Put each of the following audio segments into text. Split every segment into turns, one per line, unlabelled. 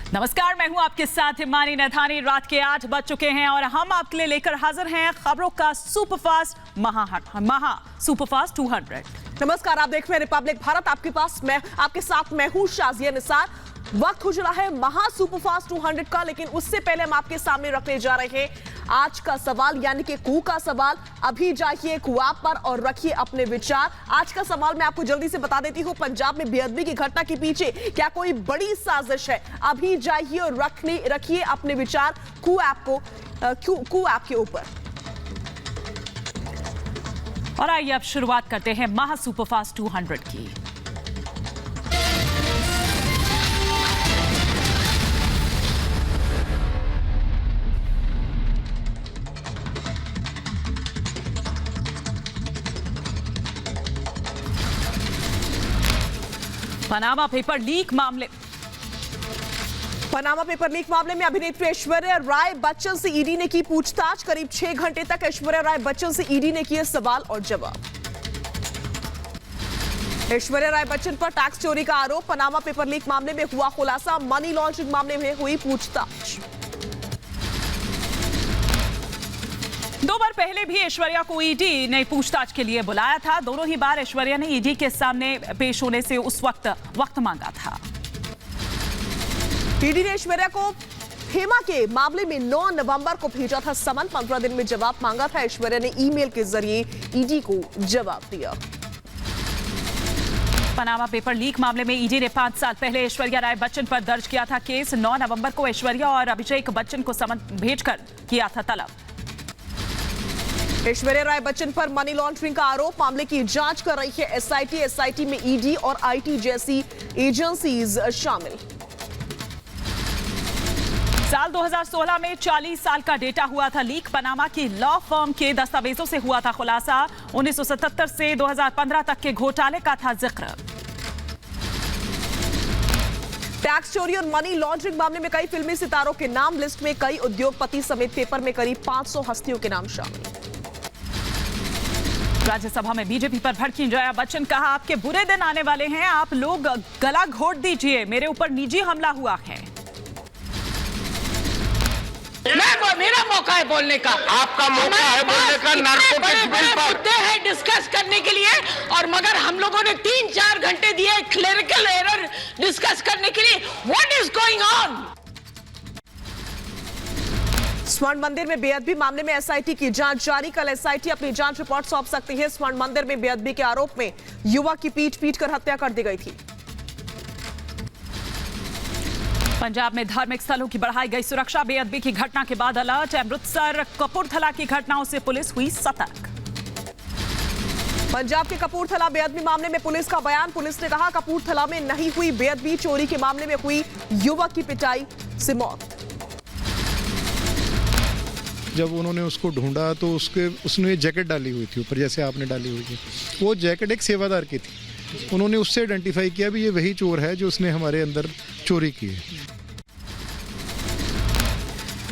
नमस्कार, मैं हूं आपके साथ हिमानी नैथानी। रात के 8 बज चुके हैं और हम आपके लिए लेकर हाजिर हैं खबरों का सुपरफास्ट महा सुपरफास्ट 200।
नमस्कार, आप देख रहे हैं रिपब्लिक भारत। आपके साथ मैं हूं शाजिया निसार। वक्त हो चला है महा सुपरफास्ट 200 का, लेकिन उससे पहले हम आपके सामने रखने जा रहे हैं आज का सवाल, यानी कि कू का सवाल। अभी जाइए कू ऐप पर और रखिए अपने विचार। आज का सवाल मैं आपको जल्दी से बता देती हूं, पंजाब में बेअदबी की घटना के पीछे क्या कोई बड़ी साजिश है? अभी जाइए और रखिए अपने विचार कू ऐप के ऊपर।
और आइए अब शुरुआत करते हैं महा सुपरफास्ट 200 की। पनामा पेपर लीक मामले में अभिनेत्री ऐश्वर्या राय बच्चन से ईडी ने की पूछताछ। करीब 6 घंटे तक ऐश्वर्या राय बच्चन से ईडी ने किए सवाल और जवाब। ऐश्वर्या राय बच्चन पर टैक्स चोरी का आरोप। पनामा पेपर लीक मामले में हुआ खुलासा। मनी लॉन्ड्रिंग मामले में हुई पूछताछ। 2 बार पहले भी ऐश्वर्या को ईडी ने पूछताछ के लिए बुलाया था। दोनों ही बार ऐश्वर्या ने ईडी के सामने पेश होने से उस वक्त मांगा था।
ईडी ने ऐश्वर्या को हेमा के मामले में 9 नवंबर को भेजा था समन। 15 दिन में जवाब मांगा था। ऐश्वर्या ने ईमेल के जरिए ईडी को जवाब दिया।
पनामा पेपर लीक मामले में ईडी ने 5 साल पहले ऐश्वर्या राय बच्चन पर दर्ज किया था केस। 9 नवंबर को ऐश्वर्या और अभिषेक बच्चन को समन भेजकर किया था तलब।
ऐश्वर्या राय बच्चन पर मनी लॉन्ड्रिंग का आरोप। मामले की जांच कर रही है एसआईटी में ईडी और आईटी जैसी एजेंसीज शामिल।
साल 2016 में 40 साल का डेटा हुआ था लीक। पनामा की लॉ फर्म के दस्तावेजों से हुआ था खुलासा। 1977 से 2015 तक के घोटाले का था जिक्र।
टैक्स चोरी और मनी लॉन्ड्रिंग मामले में कई फिल्मी सितारों के नाम। लिस्ट में कई उद्योगपति समेत पेपर में करीब 500 हस्तियों के नाम शामिल।
राज्यसभा में बीजेपी पर भड़की जया बच्चन। कहा, आपके बुरे दिन आने वाले हैं, आप लोग गला घोट दीजिए, मेरे ऊपर निजी हमला हुआ है।
मेरा मौका है बोलने का।
आपका मौका है बोलने का। नारकोटिक्स बिल पर
मुद्दे हैं डिस्कस करने के लिए, और मगर हम लोगों ने 3-4 घंटे दिए क्लेरिकल एरर डिस्कस करने के लिए। What is going on?
स्वर्ण मंदिर में बेअदबी मामले में एसआईटी की जांच जारी। कल एसआईटी अपनी जांच रिपोर्ट सौंप सकती है। स्वर्ण मंदिर में बेअदबी के आरोप में युवक की पीट कर हत्या कर दी गई थी।
पंजाब में धार्मिक स्थलों की बढ़ाई गई सुरक्षा। बेअदबी की घटना के बाद अलर्ट। अमृतसर कपूरथला की घटनाओं से पुलिस हुई सतर्क।
पंजाब के कपूरथला बेअदबी मामले में पुलिस का बयान। पुलिस ने कहा, कपूरथला में नहीं हुई बेअदबी, चोरी के मामले में हुई युवक की पिटाई से मौत।
जब उन्होंने उसको ढूंढा तो उसने जैकेट डाली हुई थी ऊपर, जैसे आपने डाली हुई थी। वो जैकेट एक सेवादार की थी। उन्होंने उससे आइडेंटिफाई किया भी ये वही चोर है जो उसने हमारे अंदर चोरी की है।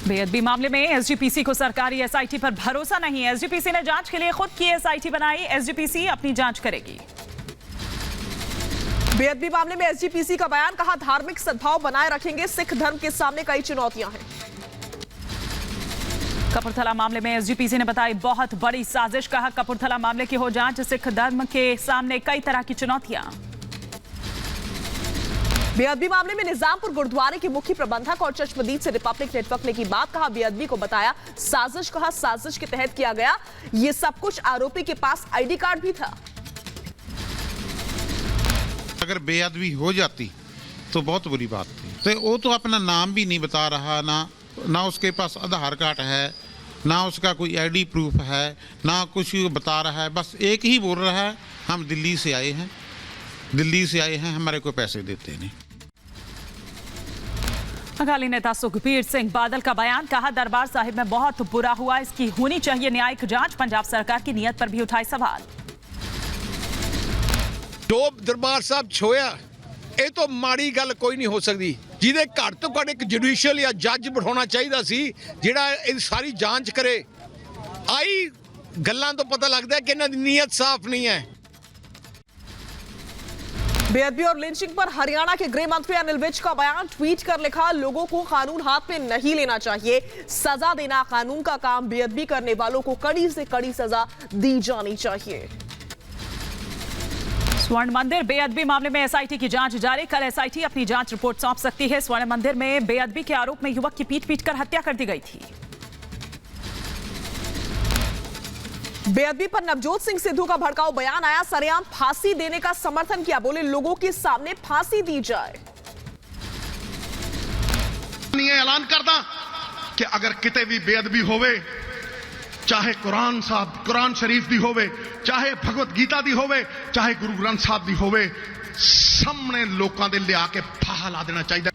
बेअदबी मामले में एसजीपीसी को सरकारी एसआईटी पर भरोसा नहीं है। एसजीपीसी ने जांच के लिए खुद की एसआईटी बनाई। एसजीपीसी अपनी जांच करेगी।
बेअदबी मामले में एसजीपीसी का बयान। कहा, धार्मिक सद्भाव बनाए रखेंगे, सिख धर्म के सामने कई चुनौतियां हैं।
कपूरथला मामले में एसजीपीसी ने बताई बहुत बड़ी साजिश। कहा, कपूरथला मामले की हो जांच, सिख धर्म के सामने कई तरह की चुनौतियां।
बेअदबी मामले में निजामपुर गुरुद्वारे के मुख्य प्रबंधक और चश्मदीद से रिपब्लिक नेटवर्क ने की बात। कहा, बेअदबी को बताया साजिश। कहा, साजिश के तहत किया गया ये सब कुछ। आरोपी के पास आईडी कार्ड भी था।
अगर बेअदबी हो जाती तो बहुत बुरी बात थी। तो वो तो अपना नाम भी नहीं बता रहा, ना उसके पास आधार कार्ड है, ना उसका कोई आईडी प्रूफ है, ना कुछ बता रहा है। बस एक ही बोल रहा है, हम दिल्ली से आए हैं, हमारे को पैसे देते नहीं।
अकाली नेता सुखबीर सिंह बादल का बयान। कहा, दरबार साहिब में बहुत बुरा हुआ, इसकी होनी चाहिए न्यायिक जांच। पंजाब सरकार की नीयत पर भी उठाए सवाल।
जो दरबार साहब छोया, ये तो माड़ी गल कोई नहीं हो सकती। ਜਿਹਦੇ ਘੱਟ ਤੋਂ ਘੱਟ ਇੱਕ ਜੁਡੀਸ਼ੀਅਲ ਜਾਂ ਜੱਜ ਬਿਠਾਉਣਾ ਚਾਹੀਦਾ ਸੀ ਜਿਹੜਾ ਇਹ ਸਾਰੀ ਜਾਂਚ ਕਰੇ। ਆਈ ਗੱਲਾਂ ਤੋਂ ਪਤਾ ਲੱਗਦਾ ਕਿ ਇਹਨਾਂ ਦੀ ਨੀਅਤ ਸਾਫ਼ ਨਹੀਂ ਹੈ।
बेअदबी और लिंचिंग पर हरियाणा के गृह मंत्री अनिल विज का बयान, ट्वीट कर लिखा, लोगों को कानून हाथ में नहीं लेना चाहिए, सजा देना कानून का काम, बेअदबी करने वालों को कड़ी से कड़ी सजा दी जानी चाहिए।
स्वर्ण मंदिर बेअदबी मामले में एसआईटी की जांच जारी, कल एसआईटी अपनी जांच रिपोर्ट सौंप सकती है। स्वर्ण मंदिर में बेअदबी के आरोप में युवक की पीट कर हत्या कर दी गई थी।
बेअदबी पर नवजोत सिंह सिद्धू का भड़काऊ बयान आया, सरेआम फांसी देने का समर्थन किया, बोले लोगों के सामने फांसी दी जाए।
ये ऐलान करदा कि अगर किते भी बेअदबी होवे, चाहे कुरान शरीफ दी होवे, चाहे भगवत गीता दी होवे, चाहे गुरु ग्रंथ साहब दी होवे, सामने लोकां दे लिया के फाहा ला देना चाहिए।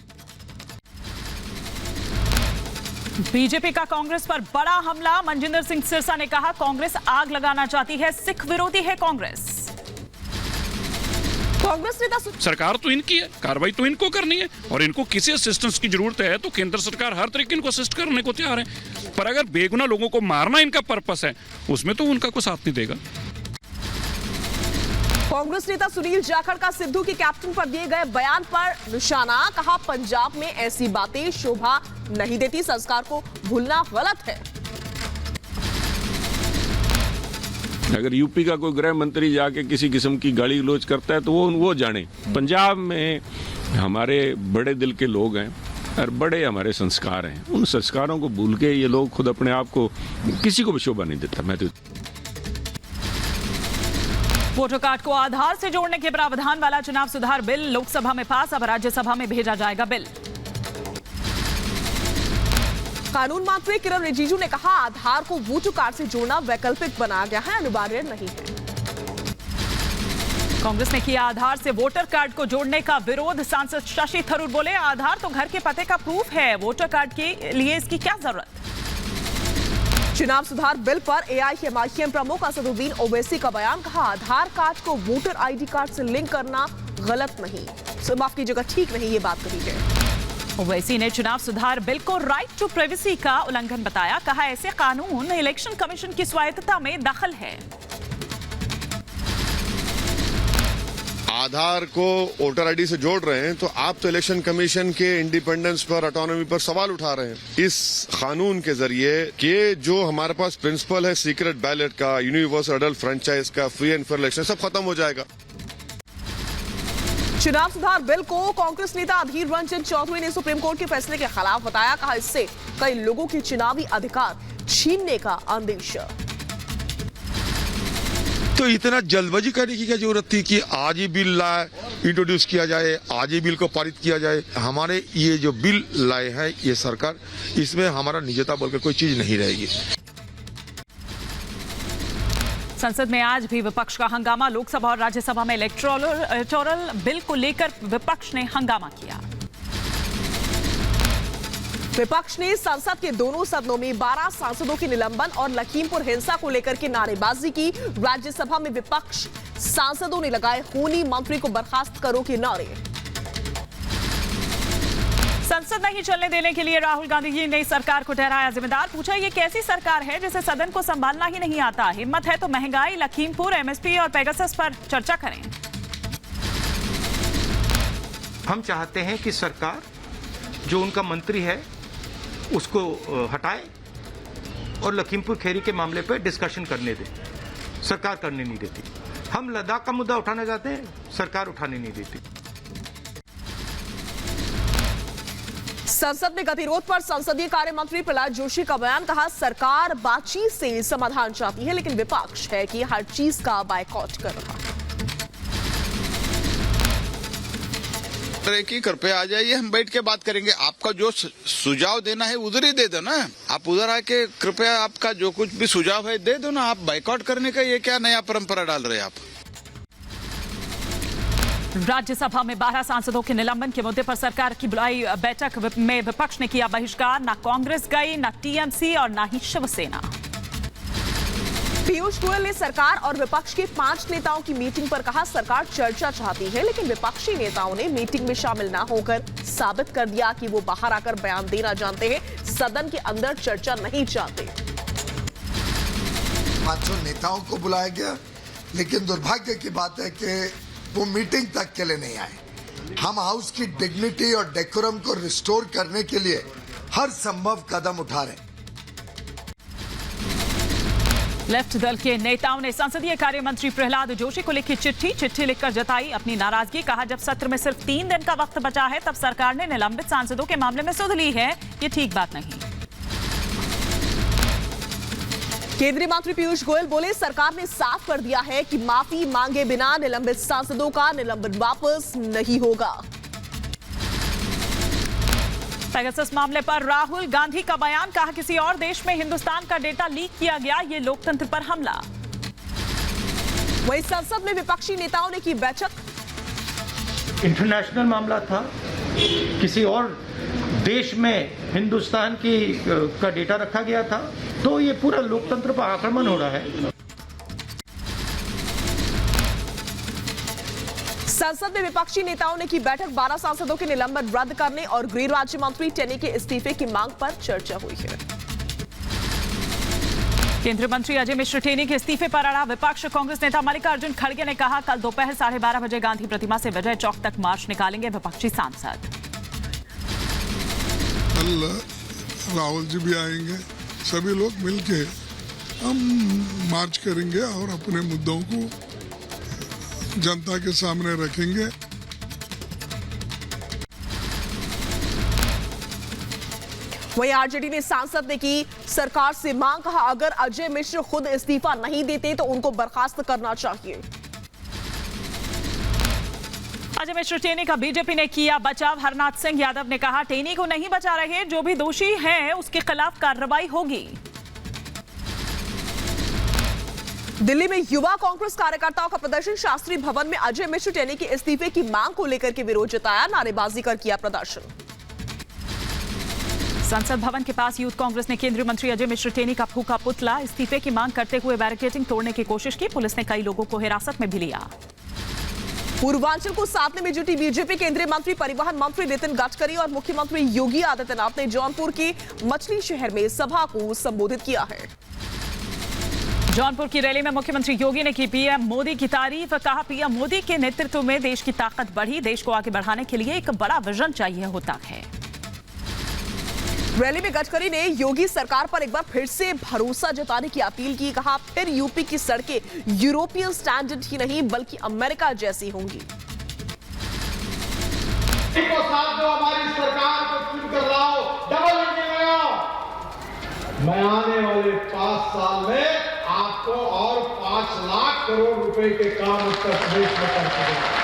बीजेपी का कांग्रेस पर बड़ा हमला, मनजिंदर सिंह सिरसा ने कहा, कांग्रेस आग लगाना चाहती है, सिख विरोधी है कांग्रेस।
कांग्रेस नेता
सरकार तो इनकी है, कार्रवाई तो इनको करनी है, और इनको किसी असिस्टेंस की जरूरत है तो केंद्र सरकार हर तरीके इनको असिस्ट करने को तैयार है। पर अगर बेगुनाह लोगों को मारना इनका पर्पस है, उसमें तो उनका कोई साथ नहीं देगा।
कांग्रेस नेता सुनील जाखड़ का सिद्धू के कैप्टन पर दिए गए बयान पर निशाना, कहा, पंजाब में ऐसी बातें शोभा नहीं देती, संस्कार को भूलना गलत है।
अगर यूपी का कोई गृह मंत्री जाके किसी किस्म की गाली गलौज करता है तो वो जाने। पंजाब में हमारे बड़े दिल के लोग हैं और बड़े हमारे संस्कार हैं, उन संस्कारों को भूल के ये लोग खुद अपने आप को किसी को भी शोभा नहीं देता। मैं तो
वोटर कार्ड को आधार से जोड़ने के प्रावधान वाला चुनाव सुधार बिल लोकसभा में पास, अब राज्यसभा में भेजा जाएगा बिल।
कानून मंत्री किरण रिजिजू ने कहा, आधार को वोटर कार्ड से जोड़ना वैकल्पिक बनाया गया है, अनिवार्य नहीं है।
कांग्रेस ने किया आधार से वोटर कार्ड को जोड़ने का विरोध, सांसद शशि थरूर बोले, आधार तो घर के पते का प्रूफ है, वोटर कार्ड के लिए इसकी क्या जरूरत।
चुनाव सुधार बिल पर एआईएमआईएम प्रमुख असदुद्दीन ओवैसी का बयान, कहा, आधार कार्ड को वोटर आईडी कार्ड से लिंक करना गलत नहीं, माफ कीजिएगा, ठीक नहीं, ये बात कही है।
ओवैसी ने चुनाव सुधार बिल को राइट टू प्राइवेसी का उल्लंघन बताया, कहा, ऐसे कानून इलेक्शन कमीशन की स्वायत्तता में दखल है।
आधार को वोटर आईडी से जोड़ रहे हैं तो आप तो इलेक्शन कमीशन के इंडिपेंडेंस पर, ऑटोनॉमी पर सवाल उठा रहे हैं। इस कानून के जरिए कि जो हमारे पास प्रिंसिपल है सीक्रेट बैलेट का, यूनिवर्सल अडल्ट फ्रेंचाइज का, फ्री एंड फेयर इलेक्शन, सब खत्म हो जाएगा।
चुनाव सुधार बिल को कांग्रेस नेता अधीर रंजन चौधरी ने सुप्रीम कोर्ट के फैसले के खिलाफ बताया, कहा, इससे कई लोगों के चुनावी अधिकार छीनने का अंदेशा।
तो इतना जल्दबाजी करने की क्या जरूरत थी कि आज ही बिल लाए, इंट्रोड्यूस किया जाए, आज ही बिल को पारित किया जाए। हमारे ये जो बिल लाए हैं ये सरकार, इसमें हमारा निजता बोलकर कोई चीज नहीं रहेगी।
संसद में आज भी विपक्ष का हंगामा, लोकसभा और राज्यसभा में इलेक्टोरल बिल को लेकर विपक्ष ने हंगामा किया।
विपक्ष ने संसद के दोनों सदनों में 12 सांसदों के निलंबन और लखीमपुर हिंसा को लेकर के नारेबाजी की। राज्यसभा में विपक्ष सांसदों ने लगाए खूनी मंत्री को बर्खास्त करो के नारे।
संसद नहीं चलने देने के लिए राहुल गांधी जी ने सरकार को ठहराया जिम्मेदार, पूछा, ये कैसी सरकार है जिसे सदन को संभालना ही नहीं आता, हिम्मत है तो महंगाई, लखीमपुर, एमएसपी और पेगासस पर चर्चा करें।
हम चाहते हैं कि सरकार जो उनका मंत्री है उसको हटाए और लखीमपुर खीरी के मामले पर डिस्कशन करने दे। सरकार करने नहीं देती। हम लद्दाख का मुद्दा उठाना चाहते हैं, सरकार उठाने नहीं देती।
संसद में गतिरोध पर संसदीय कार्य मंत्री प्रहलाद जोशी का बयान, कहा, सरकार बातचीत से समाधान चाहती है लेकिन विपक्ष है कि हर चीज का बायकॉट कर रहा है।
कि कृपया आ जाइए, हम बैठ के बात करेंगे। आपका जो सुझाव देना है उधर ही दे दो ना, आप उधर आके कृपया आपका जो कुछ भी सुझाव है दे दो ना। आप बाइकआउट करने का ये क्या नया परंपरा डाल रहे हैं आप।
राज्यसभा में 12 सांसदों के निलंबन के मुद्दे पर सरकार की बुलाई बैठक में विपक्ष ने किया बहिष्कार, ना कांग्रेस गई, ना टीएमसी और ना ही शिवसेना।
पीयूष गोयल ने सरकार और विपक्ष के 5 नेताओं की मीटिंग पर कहा, सरकार चर्चा चाहती है लेकिन विपक्षी नेताओं ने मीटिंग में शामिल न होकर साबित कर दिया कि वो बाहर आकर बयान देना जानते हैं, सदन के अंदर चर्चा नहीं चाहते।
5 नेताओं को बुलाया गया, लेकिन दुर्भाग्य की बात है कि वो मीटिंग तक के लिए नहीं आए। हम हाउस की डिग्निटी और डेकोरम को रिस्टोर करने के लिए हर संभव कदम उठा रहे हैं।
लेफ्ट दल के नेताओं ने संसदीय कार्य मंत्री प्रहलाद जोशी को लिखी चिट्ठी लिखकर जताई अपनी नाराजगी। कहा जब सत्र में सिर्फ 3 दिन का वक्त बचा है तब सरकार ने निलंबित सांसदों के मामले में सुध ली है, ये ठीक बात नहीं।
केंद्रीय मंत्री पीयूष गोयल बोले सरकार ने साफ कर दिया है कि माफी मांगे बिना निलंबित सांसदों का निलंबन वापस नहीं होगा। पेगासस मामले पर राहुल गांधी का बयान। कहा किसी और देश में हिंदुस्तान का डेटा लीक किया गया, ये लोकतंत्र पर हमला। वहीं संसद में विपक्षी नेताओं ने की बैठक।
इंटरनेशनल मामला था, किसी और देश में हिंदुस्तान का डेटा रखा गया था, तो ये पूरा लोकतंत्र पर आक्रमण हो रहा है।
संसद में विपक्षी नेताओं ने की बैठक। 12 सांसदों के निलंबन रद्द करने और गृह राज्य मंत्री टेनी के इस्तीफे की मांग पर चर्चा हुई है। केंद्रीय मंत्री अजय मिश्र टेनी के इस्तीफे पर अड़ा विपक्ष। कांग्रेस नेता मल्लिकार्जुन खड़गे ने कहा कल दोपहर 12:30 बजे गांधी प्रतिमा से विजय चौक तक मार्च निकालेंगे विपक्षी सांसद।
कल राहुल जी भी आएंगे, सभी लोग मिलके हम मार्च करेंगे और अपने मुद्दों को जनता के सामने रखेंगे।
वहीं आरजेडी ने सांसद ने की सरकार से मांग। कहा अगर अजय मिश्र खुद इस्तीफा नहीं देते तो उनको बर्खास्त करना चाहिए।
अजय मिश्र टेनी का बीजेपी ने किया बचाव। हरनाथ सिंह यादव ने कहा टेनी को नहीं बचा रहे, जो भी दोषी है उसके खिलाफ कार्रवाई होगी। दिल्ली में युवा कांग्रेस कार्यकर्ताओं का प्रदर्शन। शास्त्री भवन में अजय मिश्र टेनी के इस्तीफे की मांग को लेकर के विरोध जताया, नारेबाजी कर किया प्रदर्शन। संसद भवन के पास यूथ कांग्रेस ने केंद्रीय मंत्री अजय मिश्र टेनी का फूका पुतला। इस्तीफे की मांग करते हुए बैरिकेडिंग तोड़ने की कोशिश की। पुलिस ने कई लोगों को हिरासत में भी लिया। पूर्वांचल को साधने में जुटी बीजेपी। केंद्रीय मंत्री परिवहन मंत्री नितिन गडकरी और मुख्यमंत्री योगी आदित्यनाथ ने जौनपुर की मछली शहर में सभा को संबोधित किया है। जौनपुर की रैली में मुख्यमंत्री योगी ने की पीएम मोदी की तारीफ। कहा पीएम मोदी के नेतृत्व में देश की ताकत बढ़ी, देश को आगे बढ़ाने के लिए एक बड़ा विजन चाहिए होता है। रैली में गडकरी ने योगी सरकार पर एक बार फिर से भरोसा जताने की अपील की। कहा फिर यूपी की सड़कें यूरोपियन स्टैंडर्ड ही नहीं बल्कि अमेरिका जैसी होंगी।
हमारी सरकार को चुनकर लाओ, डबल इंजन लगाओ। मैं आने वाले 5 साल में आपको और 5 लाख करोड़ रुपए के काम उत्तर प्रदेश में कर सकेंगे।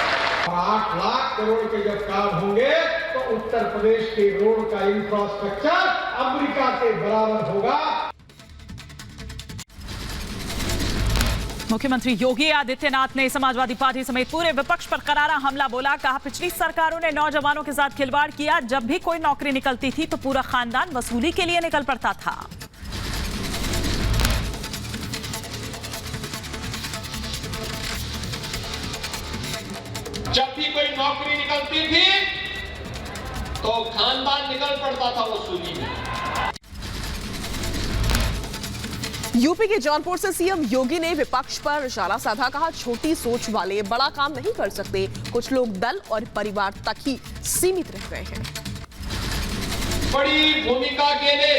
8 लाख करोड़ के जब काम होंगे तो उत्तर प्रदेश के रोड का इंफ्रास्ट्रक्चर अमेरिका के बराबर होगा।
मुख्यमंत्री योगी आदित्यनाथ ने समाजवादी पार्टी समेत पूरे विपक्ष पर करारा हमला बोला। कहा पिछली सरकारों ने नौजवानों के साथ खिलवाड़ किया। जब भी कोई नौकरी निकलती थी तो पूरा खानदान वसूली के लिए निकल पड़ता था।
जब भी कोई नौकरी निकलती थी तो खानदान निकल पड़ता था वसूली में।
यूपी के जौनपुर से सीएम योगी ने विपक्ष पर निशाना साधा। कहा छोटी सोच वाले बड़ा काम नहीं कर सकते, कुछ लोग दल और परिवार तक ही सीमित रह गए हैं।
बड़ी भूमिका के लिए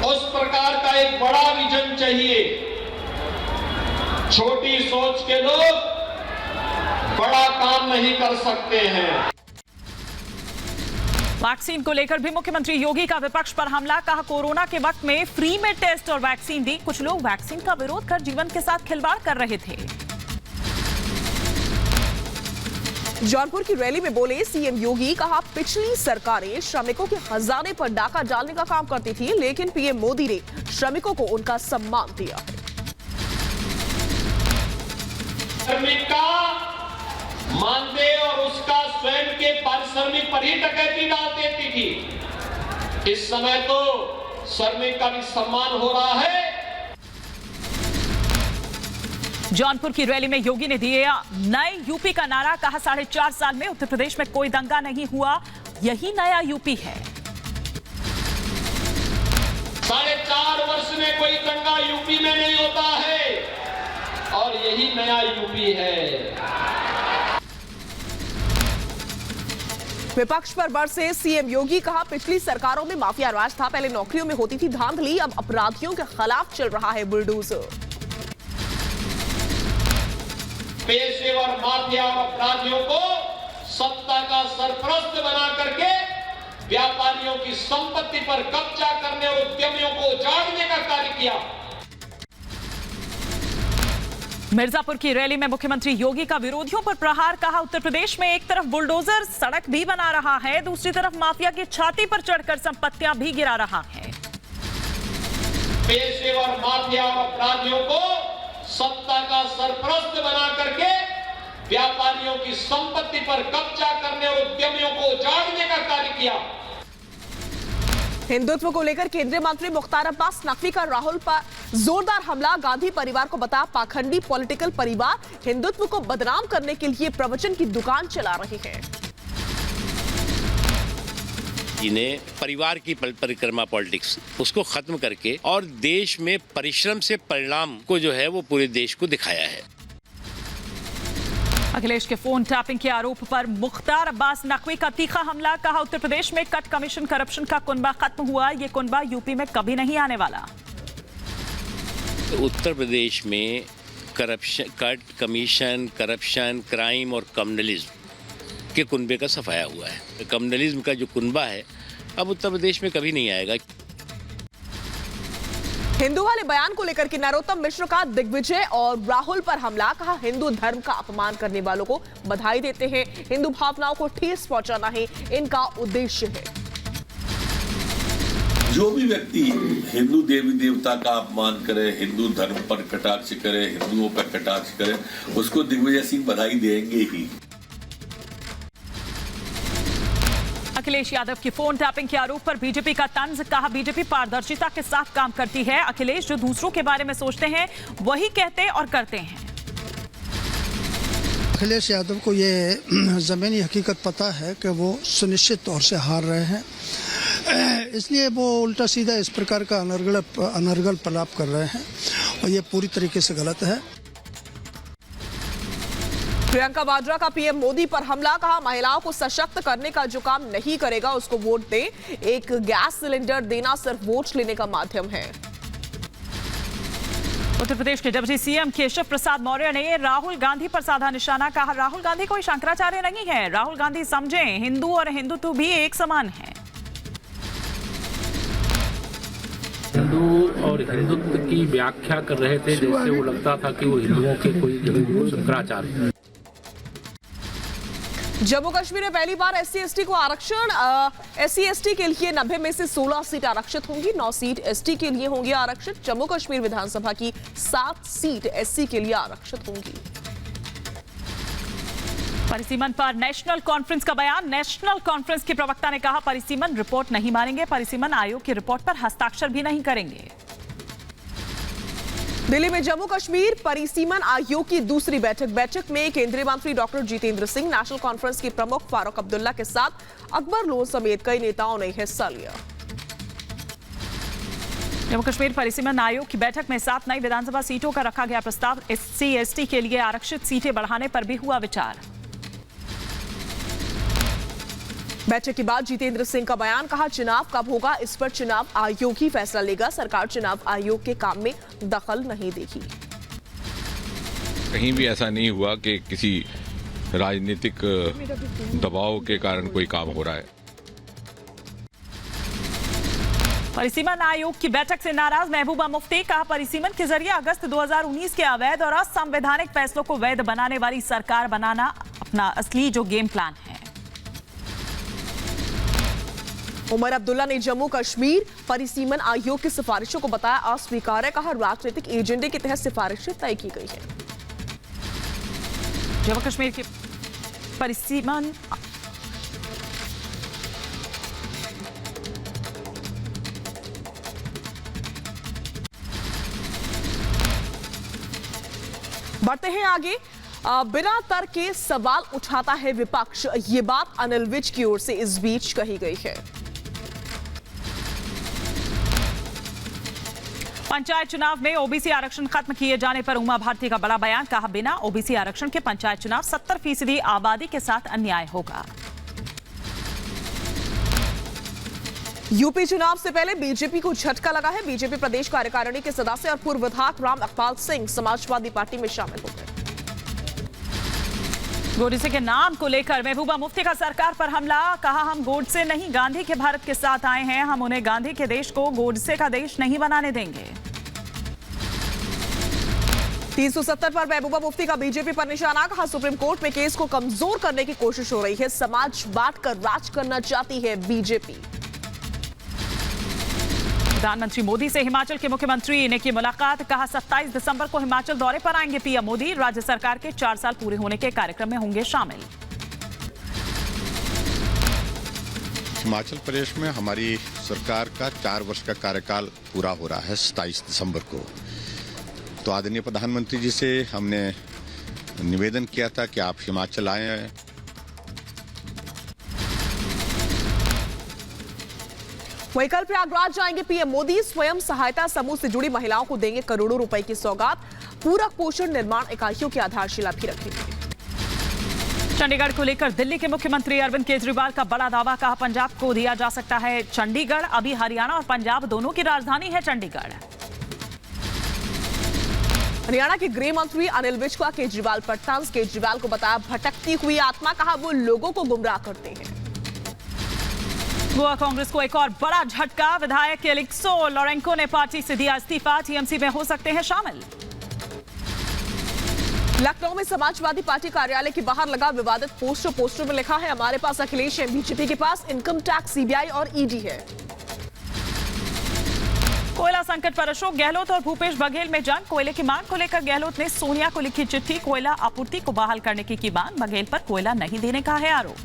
उस प्रकार का एक बड़ा विजन चाहिए। छोटी सोच के लोग बड़ा काम नहीं कर सकते हैं।
वैक्सीन को लेकर भी मुख्यमंत्री योगी का विपक्ष पर हमला। कहा कोरोना के वक्त में फ्री में टेस्ट और वैक्सीन दी। कुछ लोग वैक्सीन का विरोध कर जीवन के साथ खिलवाड़ कर रहे थे। जौनपुर की रैली में बोले सीएम योगी। कहा पिछली सरकारें श्रमिकों के खजाने पर डाका डालने का काम करती थी, लेकिन पीएम मोदी ने श्रमिकों को उनका सम्मान दिया है।
श्रमिक का मानदेय और उसका स्वयं के पारिश्रमिक पर ही डकैती डाल देती थी। इस समय तो श्रमिक का भी सम्मान हो रहा है।
जौनपुर की रैली में योगी ने दिया नए यूपी का नारा। कहा 4.5 साल में उत्तर प्रदेश में कोई दंगा नहीं हुआ, यही नया यूपी है।
4.5 वर्ष में कोई दंगा यूपी में नहीं होता है। और यही नया यूपी है।
विपक्ष पर बरसे सीएम योगी, कहा पिछली सरकारों में माफिया राज था, पहले नौकरियों में होती थी धांधली, अब अपराधियों के खिलाफ चल रहा है बुलडोजर।
पेशेवर माफिया और अपराधियों को सत्ता का सरपरस्त बना करके व्यापारियों की संपत्ति पर कब्जा करने और उद्यमियों को उजाड़ने का कार्य किया।
मिर्जापुर की रैली में मुख्यमंत्री योगी का विरोधियों पर प्रहार, कहा उत्तर प्रदेश में एक तरफ बुलडोजर सड़क भी बना रहा है, दूसरी तरफ माफिया की छाती पर चढ़कर संपत्तियां भी गिरा रहा है।
पेशेवर माफिया और अपराधियों को सत्ता का सरपरस्त बना करके व्यापारियों की संपत्ति पर कब्जा करने और उद्यमियों को उजाड़ने का कार्य किया।
हिंदुत्व को लेकर केंद्रीय मंत्री मुख्तार अब्बास नकवी का राहुल पर जोरदार हमला, गांधी परिवार को बताया पाखंडी पॉलिटिकल परिवार, हिंदुत्व को बदनाम करने के लिए प्रवचन की दुकान चला रही है।
इन्हें परिवार की परिक्रमा पॉलिटिक्स उसको खत्म करके और देश में परिश्रम से परिणाम को जो है वो पूरे देश को दिखाया है।
अखिलेश के फोन टैपिंग के आरोप पर मुख्तार अब्बास नकवी का तीखा हमला, कहा उत्तर प्रदेश में कट कमीशन करप्शन का कुनबा खत्म हुआ, ये कुनबा यूपी में कभी नहीं आने वाला।
उत्तर प्रदेश में corruption, cut commission, corruption, crime और कम्युनलिज्म के कुनबे का सफाया हुआ है। कम्युनलिज्म का जो कुनबा है अब उत्तर प्रदेश में कभी नहीं आएगा।
हिंदू वाले बयान को लेकर के नरोत्तम मिश्र का दिग्विजय और राहुल पर हमला, कहा हिंदू धर्म का अपमान करने वालों को बधाई देते हैं, हिंदू भावनाओं को ठेस पहुंचाना ही इनका उद्देश्य है।
जो भी व्यक्ति हिंदू देवी देवता का अपमान करे, हिंदू धर्म पर कटाक्ष करे, हिंदुओं पर कटाक्ष करे, उसको दिग्विजय सिंह बधाई देंगे ही।
अखिलेश यादव की फोन टैपिंग के आरोप पर बीजेपी का तंज, कहा बीजेपी पारदर्शिता के साथ काम करती है, अखिलेश जो दूसरों के बारे में सोचते हैं वही कहते और करते हैं।
अखिलेश यादव को ये ज़मीनी हकीकत पता है कि वो सुनिश्चित तौर से हार रहे हैं, इसलिए वो उल्टा सीधा इस प्रकार का अनर्गल प्रलाप कर रहे हैं और ये पूरी तरीके से गलत है।
प्रियंका वाड्रा का पीएम मोदी पर हमला, कहा महिलाओं को सशक्त करने का जो काम नहीं करेगा उसको वोट दे, एक गैस सिलेंडर देना सिर्फ वोट लेने का माध्यम है।
उत्तर प्रदेश के डिप्टी सीएम केशव प्रसाद मौर्य ने राहुल गांधी पर साधा निशाना, कहा राहुल गांधी कोई शंकराचार्य नहीं है, राहुल गांधी समझें हिंदू और हिंदुत्व भी एक समान है।
हिंदू और हिंदुत्व की व्याख्या कर रहे थे जैसे वो लगता था कि वो हिंदुओं के कोई शंकराचार्य है।
जम्मू कश्मीर में पहली बार SC/ST को आरक्षण, SC/ST के लिए 90 में से 16 सीट आरक्षित होंगी, 9 सीट ST के लिए होंगी आरक्षित। जम्मू कश्मीर विधानसभा की 7 सीट SC के लिए आरक्षित होंगी।
परिसीमन पर नेशनल कॉन्फ्रेंस का बयान, नेशनल कॉन्फ्रेंस के प्रवक्ता ने कहा परिसीमन रिपोर्ट नहीं मानेंगे, परिसीमन आयोग की रिपोर्ट पर हस्ताक्षर भी नहीं करेंगे।
दिल्ली में जम्मू कश्मीर परिसीमन आयोग की दूसरी बैठक में केंद्रीय मंत्री doctor Jitendra Singh, national conference के प्रमुख फारूक अब्दुल्ला के साथ अकबर लोन समेत कई नेताओं ने हिस्सा लिया।
जम्मू कश्मीर परिसीमन आयोग की बैठक में 7 नई विधानसभा सीटों का रखा गया प्रस्ताव, SC/ST के लिए आरक्षित सीटें बढ़ाने पर भी हुआ विचार।
बैठक के बाद जितेंद्र सिंह का बयान, कहा चुनाव कब होगा इस पर चुनाव आयोग ही फैसला लेगा, सरकार चुनाव आयोग के काम में दखल नहीं देगी।
कहीं भी ऐसा नहीं हुआ कि किसी राजनीतिक दबाव के कारण कोई काम हो रहा है।
परिसीमन आयोग की बैठक से नाराज महबूबा मुफ्ती, कहा परिसीमन के जरिए अगस्त 2019 के अवैध और असंवैधानिक फैसलों को वैध बनाने वाली सरकार बनाना अपना असली जो गेम प्लान है।
उमर अब्दुल्ला ने जम्मू कश्मीर परिसीमन आयोग की सिफारिशों को बताया अस्वीकार्य, कहा राजनीतिक एजेंडे के तहत सिफारिशें तय की गई है।
जम्मू कश्मीर की परिसीमन
बढ़ते हैं आगे। बिना तर्क के सवाल उठाता है विपक्ष, ये बात अनिल विज की ओर से इस बीच कही गई है।
पंचायत चुनाव में ओबीसी आरक्षण खत्म किए जाने पर उमा भारती का बड़ा बयान, कहा बिना ओबीसी आरक्षण के पंचायत चुनाव 70% आबादी के साथ अन्याय होगा।
यूपी चुनाव से पहले बीजेपी को झटका लगा है। बीजेपी प्रदेश कार्यकारिणी के सदस्य और पूर्व विधायक राम अकबाल सिंह समाजवादी पार्टी में शामिल हो गए।
गोडसे के नाम को लेकर महबूबा मुफ्ती का सरकार पर हमला, कहा हम गोडसे नहीं गांधी के भारत के साथ आए हैं, हम उन्हें गांधी के देश को गोडसे का देश नहीं बनाने देंगे।
370 पर महबूबा मुफ्ती का बीजेपी पर निशाना, कहा सुप्रीम कोर्ट में केस को कमजोर करने की कोशिश हो रही है, समाज बांटकर राज करना चाहती है बीजेपी।
प्रधानमंत्री मोदी से हिमाचल के मुख्यमंत्री ने की मुलाकात, कहा 27 दिसंबर को हिमाचल दौरे पर आएंगे पीएम मोदी, राज्य सरकार के 4 साल पूरे होने के कार्यक्रम में होंगे शामिल।
हिमाचल प्रदेश में हमारी सरकार का 4 वर्ष का कार्यकाल पूरा हो रहा है 27 दिसंबर को। तो आदरणीय प्रधानमंत्री जी से हमने निवेदन किया था कि आप हिमाचल आए।
वहीं कल प्रयागराज जाएंगे पीएम मोदी, स्वयं सहायता समूह से जुड़ी महिलाओं को देंगे करोड़ों रुपए की सौगात, पूरक पोषण निर्माण इकाइयों की आधारशिला भी रखेंगे।
चंडीगढ़ को लेकर दिल्ली के मुख्यमंत्री अरविंद केजरीवाल का बड़ा दावा, कहा पंजाब को दिया जा सकता है चंडीगढ़, अभी हरियाणा और पंजाब दोनों की राजधानी है चंडीगढ़।
हरियाणा के गृह मंत्री अनिल विज का केजरीवाल पर तंज, केजरीवाल को बताया भटकती हुई आत्मा, कहा वो लोगों को गुमराह करते हैं।
गोवा कांग्रेस को एक और बड़ा झटका, विधायक एलिक्सो लोरेंको ने पार्टी से दिया इस्तीफा, टीएमसी में हो सकते हैं शामिल।
लखनऊ में समाजवादी पार्टी कार्यालय के बाहर लगा विवादित पोस्टर में लिखा है हमारे पास अखिलेश है, बीजेपी के पास इनकम टैक्स, सीबीआई और ईडी है।
कोयला संकट पर अशोक गहलोत और भूपेश बघेल में जंग, कोयले की मांग को लेकर गहलोत ने सोनिया को लिखी चिट्ठी, कोयला आपूर्ति को बहाल करने की मांग, बघेल पर कोयला नहीं देने का है आरोप।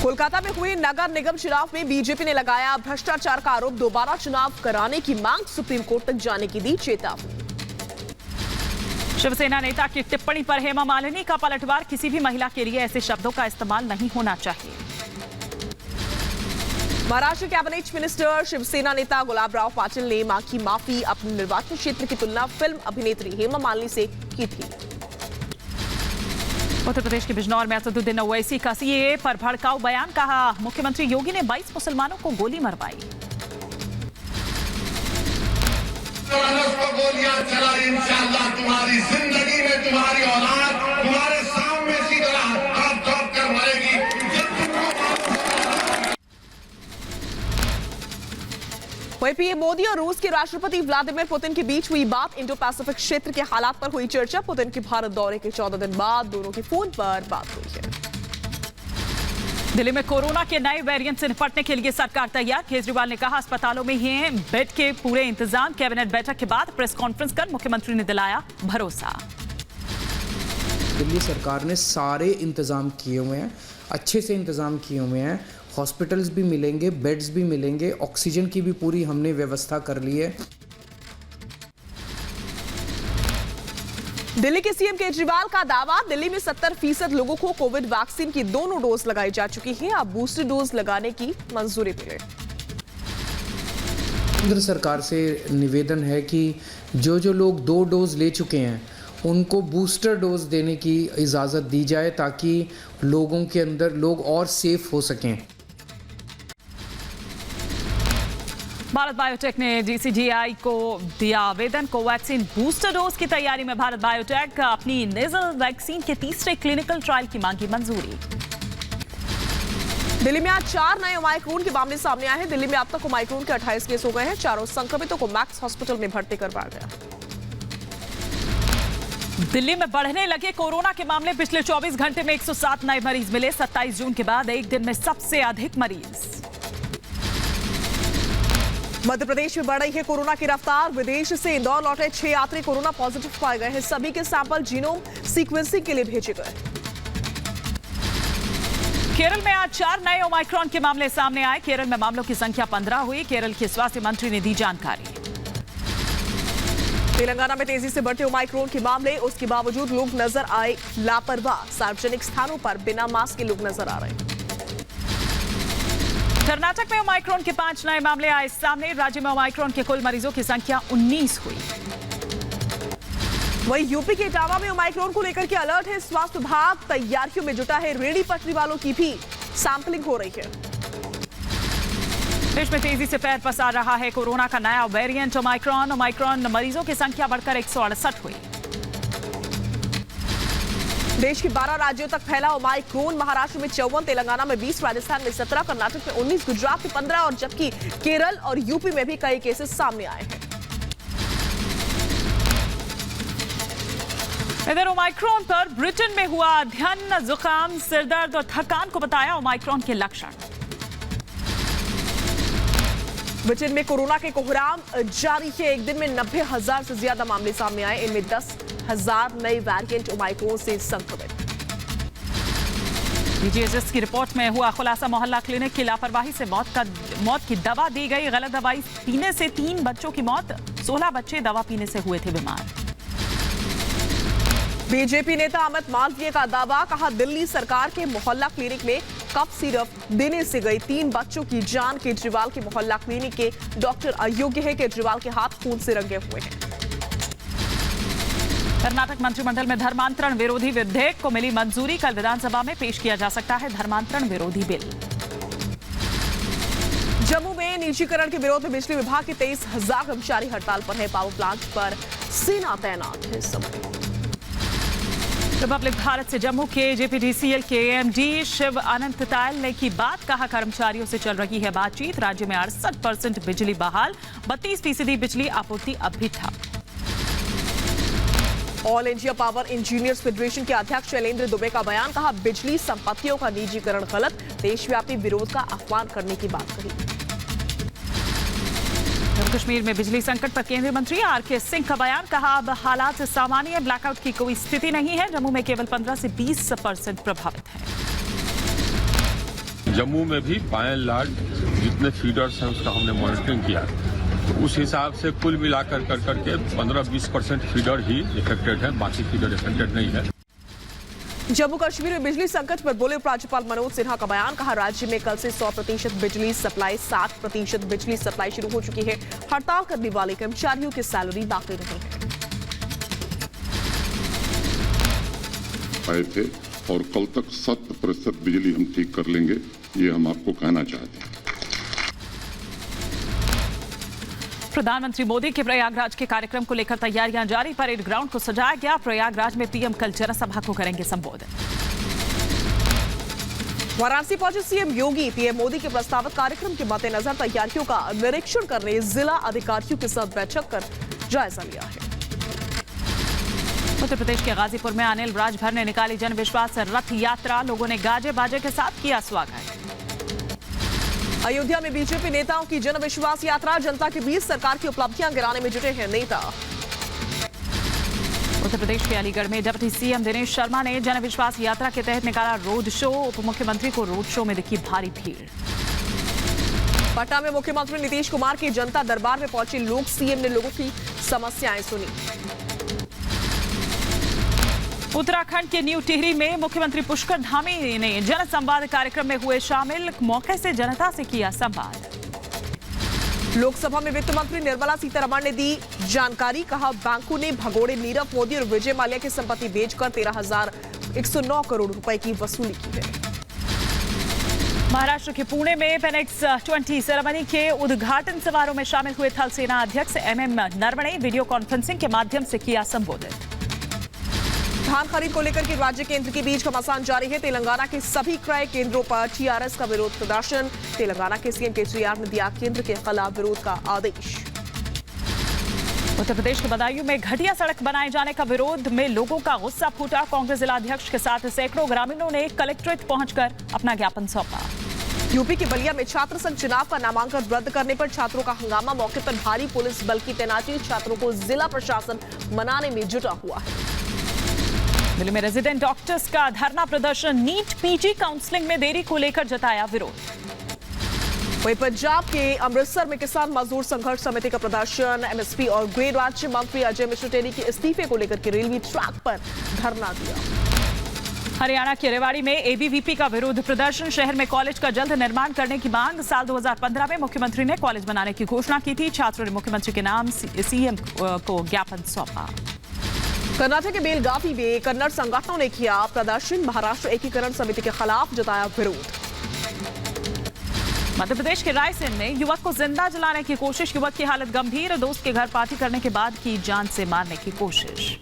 कोलकाता में हुए नगर निगम चुनाव में बीजेपी ने लगाया भ्रष्टाचार का आरोप, दोबारा चुनाव कराने की मांग, सुप्रीम कोर्ट तक जाने की दी चेतावनी।
शिवसेना नेता की टिप्पणी पर हेमा मालिनी का पलटवार, किसी भी महिला के लिए ऐसे शब्दों का इस्तेमाल नहीं होना चाहिए।
महाराष्ट्र कैबिनेट मिनिस्टर शिवसेना नेता गुलाबराव पाटिल ने मां की माफी, अपने निर्वाचन क्षेत्र की तुलना फिल्म अभिनेत्री हेमा मालिनी से की थी।
उत्तर प्रदेश के बिजनौर में असदुद्दीन ओवैसी का सीएए पर भड़काऊ बयान, कहा मुख्यमंत्री योगी ने 22 मुसलमानों को गोली मरवाई।
गोलियां चलाई, इंशाअल्लाह तुम्हारी जिंदगी में तुम्हारी औलाद तुम्हारे सामने इसी तरह हाथ ढोक कर मरेगी।
वहीं पीएम मोदी और रूस के राष्ट्रपति व्लादिमीर पुतिन के बीच हुई बात, इंडो पैसिफिक क्षेत्र के हालात पर हुई चर्चा, पुतिन के भारत दौरे के 14 दिन बाद दोनों की फोन पर बात हुई है।
दिल्ली में कोरोना के नए वेरिएंट से निपटने के लिए सरकार तैयार, केजरीवाल ने कहा अस्पतालों में ही बेड के पूरे इंतजाम, कैबिनेट बैठक के बाद प्रेस कॉन्फ्रेंस कर मुख्यमंत्री ने दिलाया भरोसा।
दिल्ली सरकार ने सारे इंतजाम किए हुए हैं, अच्छे से इंतजाम किए हुए हैं, हॉस्पिटल्स भी मिलेंगे, बेड्स भी मिलेंगे, ऑक्सीजन की भी पूरी हमने व्यवस्था कर ली है।
दिल्ली के सीएम केजरीवाल का दावा, दिल्ली में 70% लोगों को कोविड वैक्सीन की दोनों डोज लगाई जा चुकी है, अब बूस्टर डोज लगाने की मंजूरी मिले।
केंद्र सरकार से निवेदन है कि जो लोग 2 डोज ले चुके हैं उनको बूस्टर डोज देने की इजाज़त दी जाए, ताकि लोगों के अंदर लोग और सेफ हो सकें।
भारत बायोटेक ने डीसीजीआई को दिया आवेदन, कोवैक्सीन बूस्टर डोज की तैयारी में भारत बायोटेक अपनी नेजल वैक्सीन के तीसरे क्लिनिकल ट्रायल की मांगी मंजूरी।
दिल्ली में आज 4 नए ओमाइक्रोन के मामले सामने आए हैं। दिल्ली में अब तक ओमाइक्रोन के 28 केस हो गए हैं, चारों संक्रमितों को मैक्स हॉस्पिटल में भर्ती करवाया गया।
दिल्ली में बढ़ने लगे कोरोना के मामले, पिछले 24 घंटे में 107 नए मरीज मिले, 27 जून के बाद एक दिन में सबसे अधिक मरीज।
मध्य प्रदेश में बढ़ रही है कोरोना की रफ्तार, विदेश से इंदौर लौटे 6 यात्री कोरोना पॉजिटिव पाए गए हैं, सभी के सैंपल जीनोम सीक्वेंसिंग के लिए भेजे गए।
केरल में आज 4 नए ओमाइक्रॉन के मामले सामने आए, केरल में मामलों की संख्या 15 हुई, केरल के स्वास्थ्य मंत्री ने दी जानकारी।
तेलंगाना में तेजी से बढ़ते ओमाइक्रोन के मामले, उसके बावजूद लोग नजर आए लापरवाह, सार्वजनिक स्थानों पर बिना मास्क के लोग नजर आ रहे हैं।
कर्नाटक में ओमाइक्रॉन के 5 नए मामले आए सामने। राज्य में ओमाइक्रॉन के कुल मरीजों की संख्या 19 हुई।
वहीं यूपी के इटावा में ओमाइक्रॉन को लेकर के अलर्ट है। स्वास्थ्य विभाग तैयारियों में जुटा है। रेहड़ी पटरी वालों की भी सैंपलिंग हो रही है।
देश में तेजी से पैर पसार रहा है कोरोना का नया वेरिएंट ओमाइक्रॉन। ओमाइक्रॉन मरीजों की संख्या बढ़कर 168 हुई।
देश के 12 राज्यों तक फैला ओमाइक्रॉन। महाराष्ट्र में 54, तेलंगाना में 20, राजस्थान में 17, कर्नाटक में 19, गुजरात में 15 और जबकि केरल और यूपी में भी कई केसेस सामने आए हैं।
इधर ओमाइक्रॉन पर ब्रिटेन में हुआ अध्ययन। जुकाम, सिरदर्द और थकान को बताया ओमाइक्रॉन के लक्षण।
ब्रिटेन में कोरोना के कोहराम जारी है। एक दिन में 90,000 से ज्यादा मामले सामने आए। इनमें 10,000 नए वेरिएंट ओमाइक्रॉन से संक्रमित।
डीजीएचएस की रिपोर्ट में हुआ खुलासा। मोहल्ला क्लिनिक की लापरवाही से मौत की दवा दी गई। गलत दवाई पीने से 3 बच्चों की मौत। 16 बच्चे दवा पीने से हुए थे बीमार।
बीजेपी नेता अमित मालवीय का दावा। कहा, दिल्ली सरकार के मोहल्ला क्लिनिक में कफ सिरप देने से गई 3 बच्चों की जान। केजरीवाल के मोहल्ला क्लिनिक के डॉक्टर अयोग्य है। केजरीवाल के हाथ खून से रंगे हुए हैं।
कर्नाटक मंत्रिमंडल में धर्मांतरण विरोधी विधेयक को मिली मंजूरी। कल विधानसभा में पेश किया जा सकता है धर्मांतरण विरोधी बिल।
जम्मू में निजीकरण के विरोध में बिजली विभाग के 23,000 कर्मचारी हड़ताल पर है। पावर प्लांट पर सेना तैनात है इस समय।
रिपब्लिक भारत से जम्मू के जेपीडीसीएल के एमडी शिव अनंत तायल ने की बात। कहा, कर्मचारियों से चल रही है बातचीत। राज्य में 68% बिजली बहाल। 32% बिजली आपूर्ति अब भी ठप।
All India power engineers federation के अध्यक्ष शैलेंद्र दुबे का बयान। कहा, बिजली संपत्तियों का निजीकरण गलत। देशव्यापी विरोध का आह्वान करने की बात कही। जम्मू कश्मीर में बिजली संकट पर केंद्रीय मंत्री आरके सिंह का बयान। कहा, अब हालात सामान्य। ब्लैकआउट की कोई स्थिति नहीं है। जम्मू में केवल 15 से 20% प्रभावित है।
जम्मू में भी बाय एंड लार्ज जितने फीडर्स हैं उसका हमने मॉनिटरिंग किया। तो उस हिसाब से कुल मिलाकर करके 15-20% फीडर ही इफेक्टेड है। बाकी फीडर इफेक्टेड नहीं है।
जम्मू कश्मीर में बिजली संकट पर बोले उपराज्यपाल मनोज सिन्हा का बयान। कहा, राज्य में कल से 100% बिजली सप्लाई, 60% बिजली सप्लाई शुरू हो चुकी है। हड़ताल करने वाले कर्मचारियों की सैलरी बाकी नहीं है।
आए थे और कल तक 100% बिजली हम ठीक कर लेंगे, ये हम आपको कहना चाहते हैं।
प्रधानमंत्री मोदी के प्रयागराज के कार्यक्रम को लेकर तैयारियां जारी। परेड ग्राउंड को सजाया गया। प्रयागराज में पीएम कल जनसभा को करेंगे संबोधित।
वाराणसी पहुंचे सीएम योगी। पीएम मोदी के प्रस्तावित कार्यक्रम के मद्देनजर तैयारियों का निरीक्षण करने जिला अधिकारियों के साथ बैठक कर जायजा लिया है।
उत्तर प्रदेश के गाजीपुर में अनिल राजभर ने निकाली जन विश्वास रथ यात्रा। लोगों ने गाजे बाजे के साथ किया स्वागत।
अयोध्या में बीजेपी नेताओं की जन विश्वास यात्रा। जनता के बीच सरकार की उपलब्धियां गिराने में जुटे हैं नेता।
उत्तर प्रदेश के अलीगढ़ में डिप्टी सीएम दिनेश शर्मा ने जन विश्वास यात्रा के तहत निकाला रोड शो। उप मुख्यमंत्री को रोड शो में दिखी भारी भीड़।
पटना में मुख्यमंत्री नीतीश कुमार के जनता दरबार में पहुंचे लोग। सीएम ने लोगों की समस्याएं सुनी।
उत्तराखंड के न्यू टिहरी में मुख्यमंत्री पुष्कर धामी ने जन संवाद कार्यक्रम में हुए शामिल। मौके से जनता से किया संवाद।
लोकसभा में वित्त मंत्री निर्मला सीतारमण ने दी जानकारी। कहा, बैंकों ने भगोड़े नीरव मोदी और विजय माल्या की संपत्ति बेचकर 13,109 करोड़ रुपए की वसूली की है।
महाराष्ट्र के पुणे में पेनेक्स 20 सेरेमनी के उद्घाटन समारोह में शामिल हुए थल सेना अध्यक्ष एमएम नरवणे। वीडियो कॉन्फ्रेंसिंग के माध्यम से किया संबोधित।
धान खरीद को लेकर के राज्य केंद्र के बीच घमासान जारी है। तेलंगाना के सभी क्रय केंद्रों पर टीआरएस का विरोध प्रदर्शन। तेलंगाना के सीएम केजरीवाल ने दिया केंद्र के खिलाफ विरोध का आदेश।
उत्तर प्रदेश के बदायूं में घटिया सड़क बनाए जाने का विरोध में लोगों का गुस्सा फूटा। कांग्रेस जिलाध्यक्ष के साथ सैकड़ों ग्रामीणों ने कलेक्ट्रेट पहुंचकर अपना ज्ञापन सौंपा।
यूपी के बलिया में छात्र संघ चुनाव का नामांकन रद्द करने पर छात्रों का हंगामा। मौके पर भारी पुलिस बल की तैनाती। छात्रों को जिला प्रशासन मनाने में जुटा हुआ है।
दिल्ली में रेजिडेंट डॉक्टर्स का धरना प्रदर्शन। नीट पीजी काउंसलिंग में देरी को लेकर जताया विरोध।
वहीं पंजाब के अमृतसर में किसान मजदूर संघर्ष समिति का प्रदर्शन। एमएसपी और गृह राज्य मंत्री अजय मिश्र टेनी के इस्तीफे को लेकर के रेलवे ट्रैक पर धरना दिया।
हरियाणा के रेवाड़ी में एबीवीपी का विरोध प्रदर्शन। शहर में कॉलेज का जल्द निर्माण करने की मांग। साल 2015 में मुख्यमंत्री ने कॉलेज बनाने की घोषणा की थी। छात्रों ने मुख्यमंत्री के नाम सीएम को ज्ञापन सौंपा।
कर्नाटक के बेलगावी में कन्नड़ संगठनों ने किया प्रदर्शन। महाराष्ट्र एकीकरण समिति के खिलाफ जताया विरोध।
मध्य प्रदेश के रायसेन में युवक को जिंदा जलाने की कोशिश। युवक की हालत गंभीर। दोस्त के घर पार्टी करने के बाद की जान से मारने की कोशिश।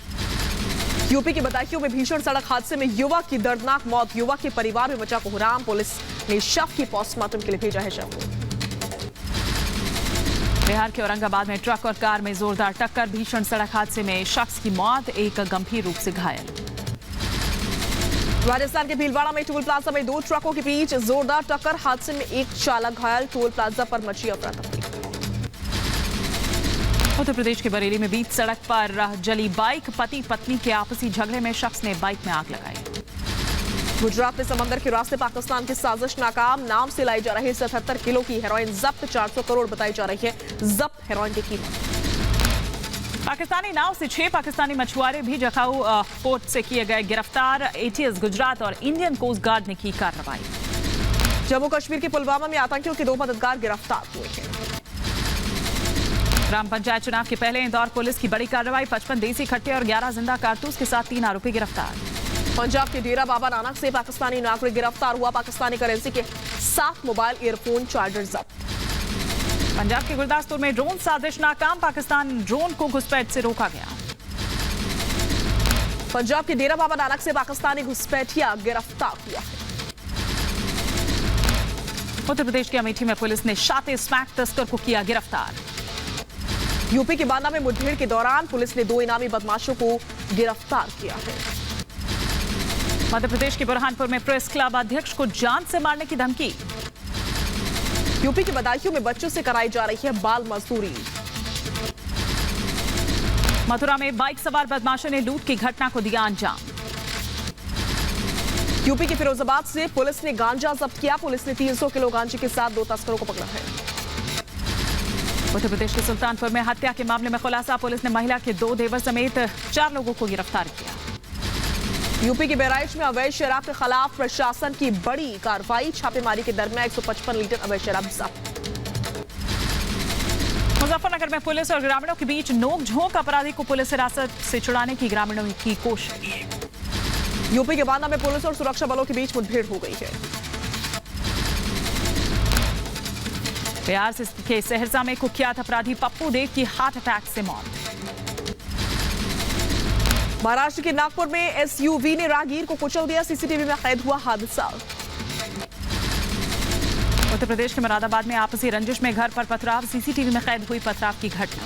यूपी के बदायूं में भीषण सड़क हादसे में युवक की दर्दनाक मौत। युवक के परिवार में मचा कोहराम। पुलिस ने शव की पोस्टमार्टम के लिए भेजा है शव।
बिहार के औरंगाबाद में ट्रक और कार में जोरदार टक्कर। भीषण सड़क हादसे में शख्स की मौत, एक गंभीर रूप से घायल।
राजस्थान के भीलवाड़ा में टोल प्लाजा में दो ट्रकों के बीच जोरदार टक्कर। हादसे में एक चालक घायल। टोल प्लाजा पर मची अफरा-तफरी।
उत्तर प्रदेश के बरेली में बीच सड़क पर जली बाइक। पति पत्नी के आपसी झगड़े में शख्स ने बाइक में आग लगाई।
गुजरात में समंदर के रास्ते पाकिस्तान की साजिश नाकाम। नाम से लाई जा रही 77 किलो की हेरोइन जब्त। 400 करोड़ बताई जा रही है जब्त हेरोइन की कीमत।
पाकिस्तानी नाव से 6 पाकिस्तानी मछुआरे भी जखाऊ पोर्ट से किए गए गिरफ्तार। एटीएस गुजरात और इंडियन कोस्ट गार्ड ने की कार्रवाई।
जम्मू कश्मीर के पुलवामा में आतंकियों के 2 मददगार गिरफ्तार हुए हैं।
ग्राम पंचायत चुनाव के पहले इंदौर पुलिस की बड़ी कार्रवाई। 55 देसी खट्टे और 11 जिंदा कारतूस के साथ 3 आरोपी गिरफ्तार।
पंजाब के डेरा बाबा नानक से पाकिस्तानी नागरिक गिरफ्तार हुआ। पाकिस्तानी करेंसी के 7 मोबाइल, ईयरफोन, चार्जर जब्त।
पंजाब के गुरदासपुर में ड्रोन साजिश नाकाम। पाकिस्तान ड्रोन को घुसपैठ से रोका गया।
पंजाब के डेरा बाबा नानक से पाकिस्तानी घुसपैठिया गिरफ्तार हुआ है।
उत्तर प्रदेश के अमेठी में पुलिस ने शाते स्मैक तस्कर को किया गिरफ्तार।
यूपी के बांदा में मुठभेड़ के दौरान पुलिस ने 2 इनामी बदमाशों को गिरफ्तार किया है।
मध्य प्रदेश के बुरहानपुर में प्रेस क्लब अध्यक्ष को जान से मारने की धमकी।
यूपी के बदायूं में बच्चों से कराई जा रही है बाल मजदूरी।
मथुरा में बाइक सवार बदमाशों ने लूट की घटना को दिया अंजाम।
यूपी के फिरोजाबाद से पुलिस ने गांजा जब्त किया। पुलिस ने 300 किलो गांजे के साथ 2 तस्करों को पकड़ा है।
उत्तर प्रदेश के सुल्तानपुर में हत्या के मामले में खुलासा। पुलिस ने महिला के 2 देवर समेत 4 लोगों को गिरफ्तार किया।
यूपी के बहराइच में अवैध शराब के खिलाफ प्रशासन की बड़ी कार्रवाई। छापेमारी के दरमियान 155 लीटर अवैध शराब जब्त।
मुजफ्फरनगर में पुलिस और ग्रामीणों के बीच नोकझोंक। अपराधी को पुलिस हिरासत से छुड़ाने की ग्रामीणों की कोशिश।
यूपी के बांदा में पुलिस और सुरक्षा बलों के बीच मुठभेड़ हो गई है।
बिहार के सहरसा में कुख्यात अपराधी पप्पू देव की हार्ट अटैक से मौत।
महाराष्ट्र के नागपुर में एसयूवी ने राहगीर को कुचल दिया। सीसीटीवी में कैद हुआ हादसा।
उत्तर प्रदेश के मुरादाबाद में आपसी रंजिश में घर पर पथराव। सीसीटीवी में कैद हुई पथराव की घटना।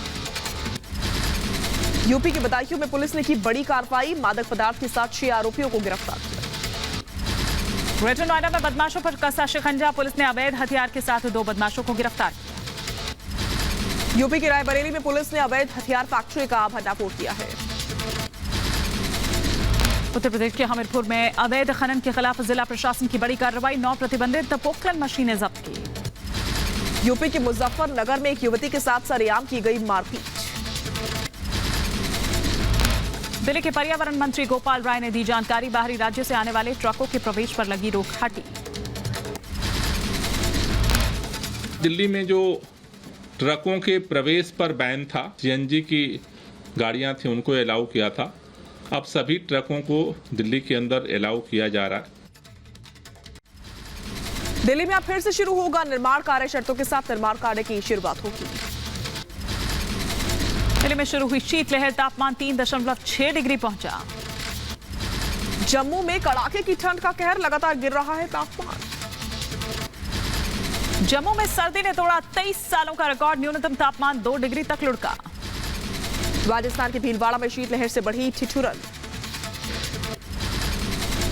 यूपी के बदायूं में पुलिस ने की बड़ी कार्रवाई। मादक पदार्थ के साथ 6 आरोपियों को गिरफ्तार किया।
ग्रेटर नोएडा में बदमाशों पर कसा शिकंजा। पुलिस ने अवैध हथियार के साथ 2 बदमाशों को गिरफ्तार किया।
यूपी के रायबरेली में पुलिस ने अवैध हथियार फैक्ट्री का भंडाफोड़ किया है।
उत्तर प्रदेश के हमीरपुर में अवैध खनन के खिलाफ जिला प्रशासन की बड़ी कार्रवाई। 9 प्रतिबंधित पोकलन मशीनें जब्त की।
यूपी के मुजफ्फरनगर में एक युवती के साथ सरेआम की गई मारपीट। दिल्ली के पर्यावरण मंत्री गोपाल राय ने दी जानकारी। बाहरी राज्यों से आने वाले ट्रकों के प्रवेश पर लगी रोक हटी।
दिल्ली में जो ट्रकों के प्रवेश पर बैन था, सीएनजी की गाड़ियां थी, उनको अलाउ किया था। अब सभी ट्रकों को दिल्ली के अंदर अलाउ किया जा रहा है।
दिल्ली में अब फिर से शुरू होगा निर्माण कार्य। शर्तों के साथ निर्माण कार्य की शुरुआत होगी।
दिल्ली में शुरू हुई शीतलहर। तापमान 3.6 डिग्री पहुंचा।
जम्मू में कड़ाके की ठंड का कहर। लगातार गिर रहा है तापमान।
जम्मू में सर्दी ने तोड़ा 23 सालों का रिकॉर्ड। न्यूनतम तापमान 2 डिग्री तक लुढ़का।
राजस्थान के भीलवाड़ा में शीतलहर से बढ़ी ठिठुरन।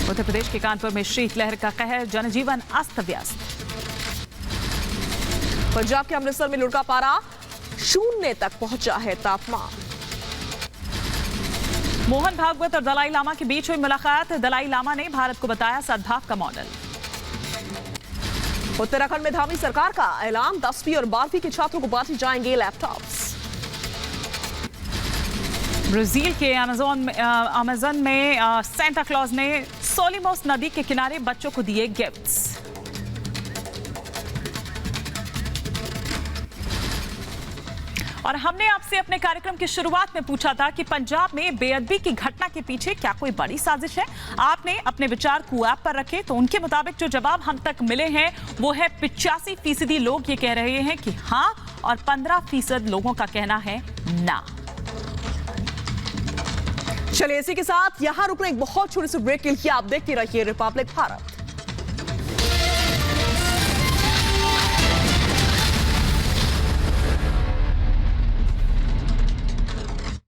उत्तर प्रदेश के कानपुर में शीतलहर का कहर। जनजीवन अस्त व्यस्त।
पंजाब के अमृतसर में लुढ़का पारा। 0 तक पहुंचा है तापमान।
मोहन भागवत और दलाई लामा के बीच हुई मुलाकात। दलाई लामा ने भारत को बताया सद्भाव का मॉडल।
उत्तराखंड में धामी सरकार का ऐलान। 10वीं और 12वीं के छात्रों को बांटे जाएंगे लैपटॉप्स।
ब्राजील के अमेज़न में सेंटा क्लॉज ने सोलिमोस नदी के किनारे बच्चों को दिए गिफ्ट्स। और हमने आपसे अपने कार्यक्रम की शुरुआत में पूछा था कि पंजाब में बेअदबी की घटना के पीछे क्या कोई बड़ी साजिश है। आपने अपने विचार QApp पर रखे, तो उनके मुताबिक जो जवाब हम तक मिले हैं वो है 85% लोग ये कह रहे हैं कि हाँ, और 15% लोगों का कहना है ना।
चलिए इसी के साथ यहां रुकना, एक बहुत छोटी सी ब्रेक के लिए आप देखते रहिए रिपब्लिक भारत।